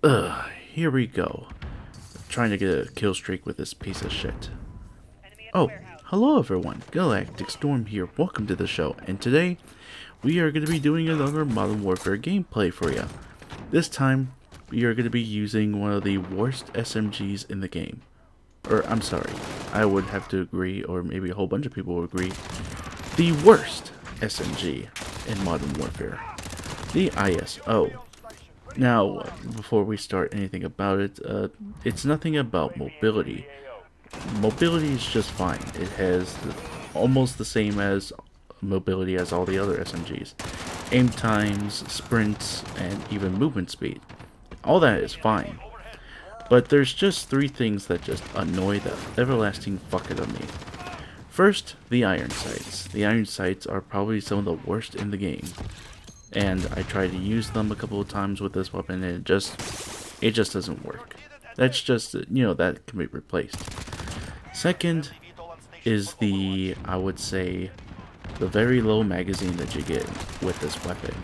Here we go. Trying to get a kill streak with this piece of shit. Oh, hello everyone. GalacticStorm here. Welcome to the show. And today, we are going to be doing another Modern Warfare gameplay for you. This time, we are going to be using one of the worst SMGs in the game. Or, I'm sorry. I would have to agree, or maybe a whole bunch of people will agree. The worst SMG in Modern Warfare. The ISO. Now, before we start anything about it, it's nothing about mobility. Mobility is just fine. It has almost the same as mobility as all the other SMGs. Aim times, sprints, and even movement speed. All that is fine. But there's just three things that just annoy the everlasting fuck out of me. First, the iron sights. The iron sights are probably some of the worst in the game. And I tried to use them a couple of times with this weapon and it just doesn't work. That's just, that can be replaced. Second is I would say, the very low magazine that you get with this weapon.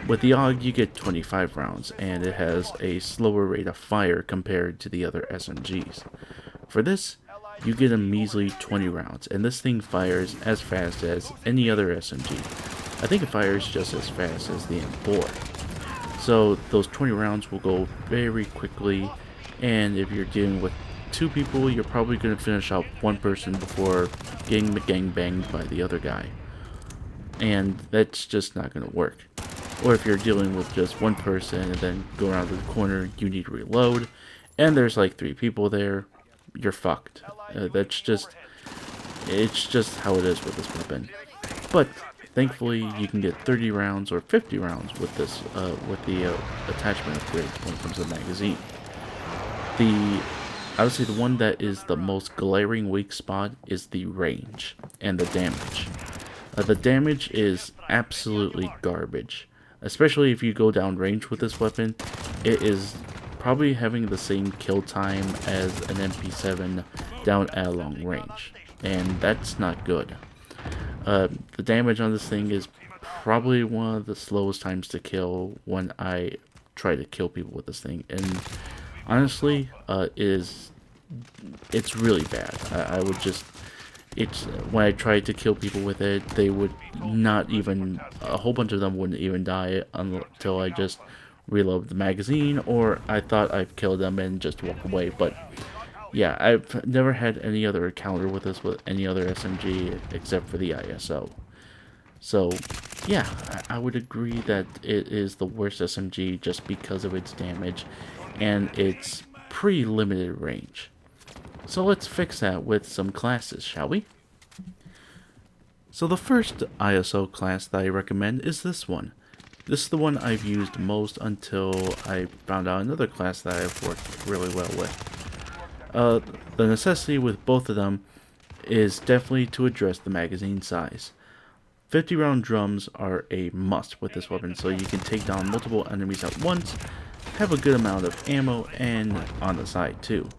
With the AUG you get 25 rounds and it has a slower rate of fire compared to the other SMGs. For this, you get a measly 20 rounds and this thing fires as fast as any other SMG. I think it fires just as fast as the M4. So those 20 rounds will go very quickly, and if you're dealing with two people, you're probably going to finish out one person before getting gang banged by the other guy. And that's just not going to work. Or if you're dealing with just one person and then go around to the corner, you need to reload, and there's like three people there, you're fucked. It's just how it is with this weapon. But thankfully, you can get 30 rounds or 50 rounds with this, with the attachment upgrade when it comes to the magazine. I would say the one that is the most glaring weak spot is the range and the damage. The damage is absolutely garbage, especially if you go down range with this weapon. It is probably having the same kill time as an MP7 down at a long range, and that's not good. The damage on this thing is probably one of the slowest times to kill when I try to kill people with this thing, and honestly, it's really bad. When I tried to kill people with it, they would not even, a whole bunch of them wouldn't even die until I just reload the magazine, or I thought I've killed them and just walk away. But yeah, I've never had any other encounter with this with any other SMG except for the ISO. So yeah, I would agree that it is the worst SMG just because of its damage and its pretty limited range. So let's fix that with some classes, shall we? So the first ISO class that I recommend is this one. This is the one I've used most until I found out another class that I've worked really well with. The necessity with both of them is definitely to address the magazine size. 50 round drums are a must with this weapon, so you can take down multiple enemies at once, have a good amount of ammo, and on the side too.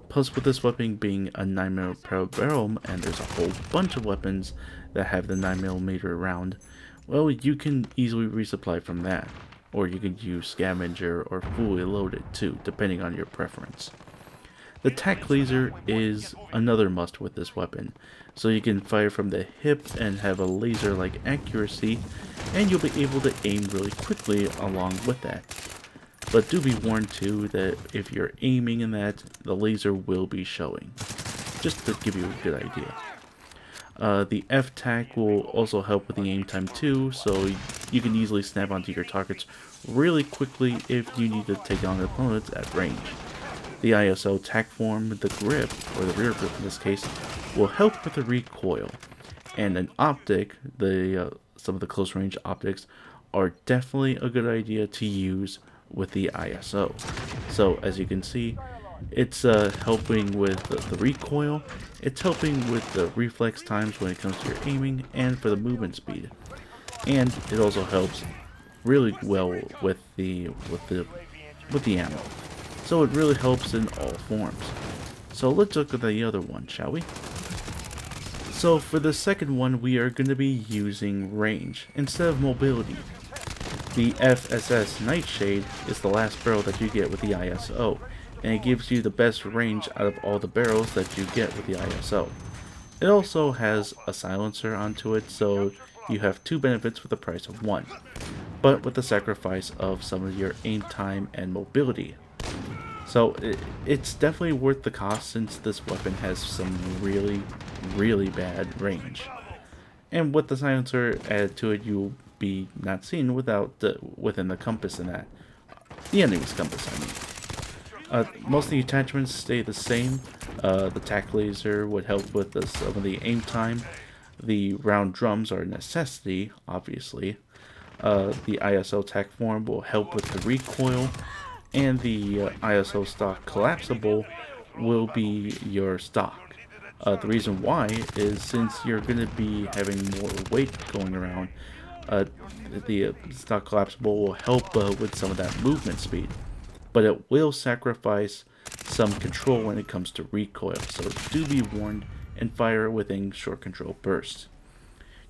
Plus, with this weapon being a 9mm per barrel, and there's a whole bunch of weapons that have the 9mm round, well, you can easily resupply from that. Or you can use scavenger or fully loaded too, depending on your preference. The tac laser is another must with this weapon, so you can fire from the hip and have a laser-like accuracy, and you'll be able to aim really quickly along with that. But do be warned too that if you're aiming in that, the laser will be showing, just to give you a good idea. The F-tac will also help with the aim time too, so you can easily snap onto your targets really quickly if you need to take down opponents at range. The ISO tac form, the grip, or the rear grip in this case, will help with the recoil. And an optic, some of the close range optics, are definitely a good idea to use with the ISO. So as you can see, it's helping with the recoil, it's helping with the reflex times when it comes to your aiming, and for the movement speed. And it also helps really well with the ammo. So it really helps in all forms. So let's look at the other one, shall we? So for the second one, we are going to be using range instead of mobility. The FSS Nightshade is the last barrel that you get with the ISO, and it gives you the best range out of all the barrels that you get with the ISO. It also has a silencer onto it, so you have two benefits for the price of one, but with the sacrifice of some of your aim time and mobility. So it's definitely worth the cost since this weapon has some really bad range. And with the silencer added to it, you'll be not seen within the compass in that. The enemy's compass, I mean. Most of the attachments stay the same. The tac laser would help with some of the aim time. The round drums are a necessity, obviously. The ISO tac form will help with the recoil. And the ISO stock collapsible will be your stock. The reason why is since you're going to be having more weight going around, the stock collapsible will help with some of that movement speed, but it will sacrifice some control when it comes to recoil, so do be warned and fire within short control bursts.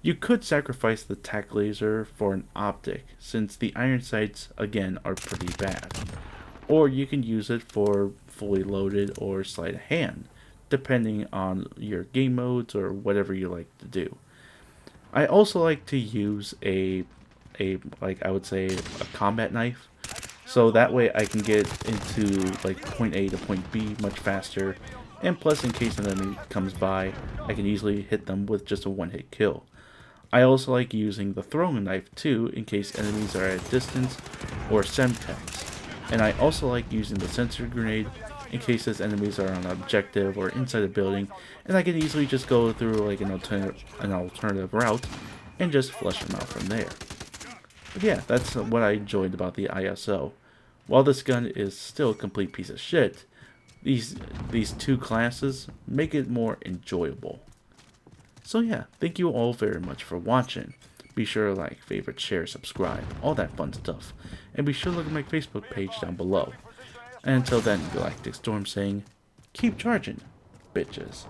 You could sacrifice the tac laser for an optic, since the iron sights again are pretty bad, or you can use it for fully loaded or sleight of hand, depending on your game modes or whatever you like to do. I also like to use like I would say a combat knife, so that way I can get into like point A to point B much faster, and plus in case an enemy comes by, I can easily hit them with just a one-hit kill. I also like using the throwing knife too in case enemies are at distance or semtex, and I also like using the sensor grenade in case those enemies are on an objective or inside a building, and I can easily just go through like an alternative route and just flush them out from there. But yeah, that's what I enjoyed about the ISO. While this gun is still a complete piece of shit, these two classes make it more enjoyable. So yeah, thank you all very much for watching. Be sure to like, favorite, share, subscribe, all that fun stuff. And be sure to look at my Facebook page down below. And until then, GalacticStorm saying, keep charging, bitches.